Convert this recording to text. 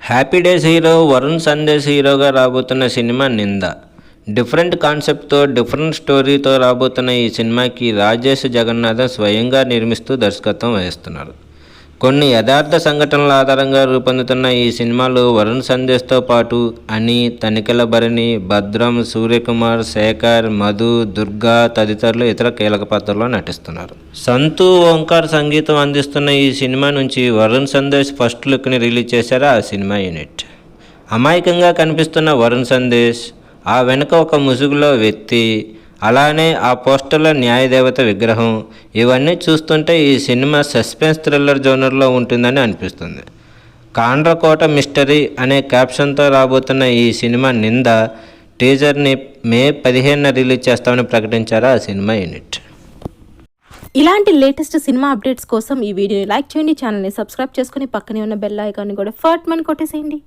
Happy days hero Varun Sandesh హీరోగా రాబోతున్న cinema నింద. డిఫరెంట్ కాన్సెప్ట్తో డిఫరెంట్ స్టోరీతో రాబోతున్న ఈ సినిమాకి రాజేష్ జగన్నాథన్ స్వయంగా నిర్మిస్తూ దర్శకత్వం వహిస్తున్నారు. కొన్ని యథార్థ సంఘటనల ఆధారంగా రూపొందుతున్న ఈ సినిమాలో వరుణ్ సందేశ్తో పాటు అని, తనికెల భరణి, భద్రం, సూర్యకుమార్, శేఖర్, మధు, దుర్గా తదితరులు ఇతర కీలక పాత్రల్లో నటిస్తున్నారు. సంతు ఓంకార్ సంగీతం అందిస్తున్న ఈ సినిమా నుంచి వరుణ్ సందేశ్ ఫస్ట్ లుక్ని రిలీజ్ చేశారు ఆ సినిమా యూనిట్. అమాయకంగా కనిపిస్తున్న వరుణ్ సందేశ్, ఆ వెనుక ఒక ముసుగులో వ్యక్తి, అలానే ఆ పోస్టర్లో న్యాయదేవత విగ్రహం, ఇవన్నీ చూస్తుంటే ఈ సినిమా సస్పెన్స్ థ్రిల్లర్ జోనర్లో ఉంటుందని అనిపిస్తుంది. కాండ్రకోట మిస్టరీ అనే క్యాప్షన్తో రాబోతున్న ఈ సినిమా నింద టీజర్ని మే 15న రిలీజ్ చేస్తామని ప్రకటించారు ఆ సినిమా యూనిట్. ఇలాంటి లేటెస్ట్ సినిమా అప్డేట్స్ కోసం ఈ వీడియోని లైక్ చేయండి, ఛానల్ని సబ్స్క్రైబ్ చేసుకుని పక్కనే ఉన్న బెల్ ఐకాన్ని కూడా ఫట్ మని కొట్టేసేయండి.